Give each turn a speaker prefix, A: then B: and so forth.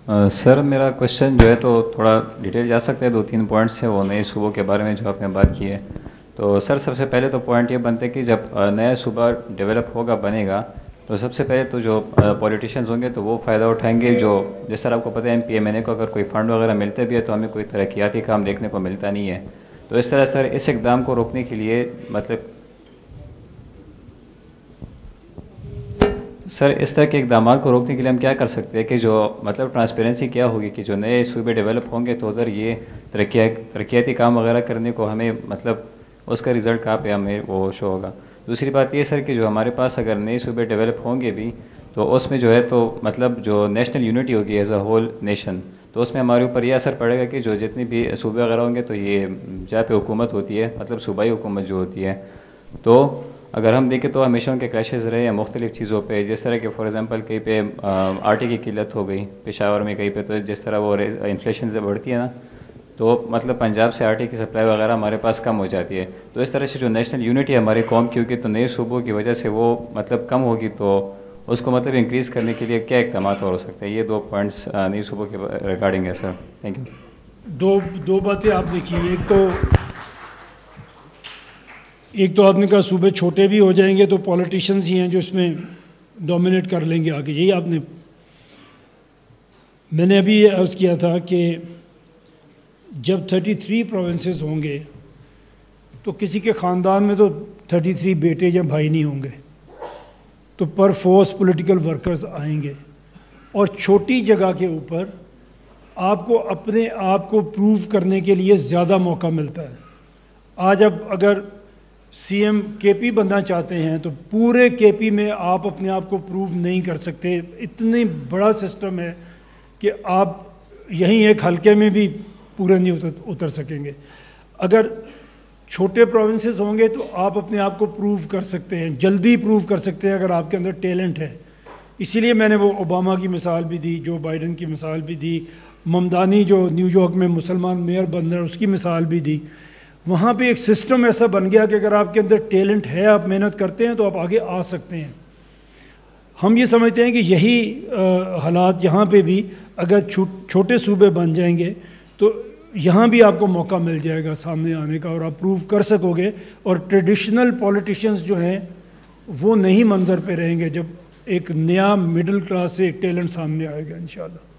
A: Sir मेरा question जो है तो थोड़ा डिटेल जा सकते हैं, दो तीन पॉइंट्स हैं वो नए सूबों के बारे में जो आपने बात की है। तो सर सबसे पहले तो पॉइंट ये बनता है कि जब नया सूबा डेवलप होगा बनेगा तो सबसे पहले तो जो पॉलिटिशियंस होंगे तो वो फ़ायदा उठाएंगे। जो जैसे सर आपको पता है MPMNA को अगर कोई फ़ंड वगैरह मिलते भी है तो हमें कोई तरक्याती काम देखने को मिलता नहीं है। तो इस तरह सर इस इकदाम को रोकने के लिए मतलब सर इस तरह के इकदाम को रोकने के लिए हम क्या कर सकते हैं कि जो मतलब ट्रांसपेरेंसी क्या होगी कि जो नए सूबे डेवलप होंगे तो उधर ये तरक्याती काम वगैरह करने को हमें मतलब उसका रिज़ल्ट कहाँ पे हमें वो शो होगा। दूसरी बात ये सर कि जो हमारे पास अगर नए सूबे डेवलप होंगे भी तो उसमें जो है तो मतलब जो नेशनल यूनिटी होगी एज अ होल नेशन, तो उसमें हमारे ऊपर यह असर पड़ेगा कि जो जितनी भी सूबे वगैरह होंगे तो ये जहाँ पे हुकूमत होती है मतलब सूबाई हुकूमत जो होती है, तो अगर हम देखें तो हमेशा उनके क्लैशेज़ रहे हैं मुख्तलिफ़ चीज़ों पे। जिस तरह के फॉर एग्ज़ाम्पल कहीं पे आटे की किल्लत हो गई पेशावर में कहीं पे, तो जिस तरह वो इन्फ्लेशन से बढ़ती है ना तो मतलब पंजाब से आटे की सप्लाई वगैरह हमारे पास कम हो जाती है। तो इस तरह से जो नेशनल यूनिटी हमारी कौम की होगी तो नए सूबों की वजह से वो मतलब कम होगी, तो उसको मतलब इंक्रीज़ करने के लिए क्या इक़दाम और हो सकते हैं। ये दो पॉइंट्स नए सूबों के रिगार्डिंग है सर। Thank you.
B: दो बातें आप देखिए, एक तो आपने कहा सूबे छोटे भी हो जाएंगे तो पॉलिटिशियंस ही हैं जो इसमें डोमिनेट कर लेंगे आगे, यही आपने। मैंने अभी ये अर्ज़ किया था कि जब 33 प्रोविंसेस होंगे तो किसी के ख़ानदान में तो 33 बेटे या भाई नहीं होंगे, तो पर फोर्स पॉलिटिकल वर्कर्स आएंगे और छोटी जगह के ऊपर आपको अपने आप को प्रूव करने के लिए ज़्यादा मौका मिलता है। आज अब अगर CM KP बनना चाहते हैं तो पूरे KP में आप अपने आप को प्रूव नहीं कर सकते, इतनी बड़ा सिस्टम है कि आप यहीं एक हल्के में भी पूरे नहीं उतर सकेंगे। अगर छोटे प्रोविंसेस होंगे तो आप अपने आप को प्रूव कर सकते हैं, जल्दी प्रूव कर सकते हैं अगर आपके अंदर टैलेंट है। इसीलिए मैंने वो ओबामा की मिसाल भी दी, जो बाइडन की मिसाल भी दी, ममदानी जो न्यूयॉर्क में मुसलमान मेयर बन रहे हैं उसकी मिसाल भी दी। वहाँ पे एक सिस्टम ऐसा बन गया कि अगर आपके अंदर टैलेंट है, आप मेहनत करते हैं तो आप आगे आ सकते हैं। हम ये समझते हैं कि यही हालात यहाँ पे भी अगर छोटे सूबे बन जाएंगे तो यहाँ भी आपको मौका मिल जाएगा सामने आने का और आप प्रूव कर सकोगे, और ट्रेडिशनल पॉलिटिशियंस जो हैं वो नहीं मंजर पे रहेंगे जब एक नया मिडिल क्लास से एक टैलेंट सामने आएगा इंशाल्लाह।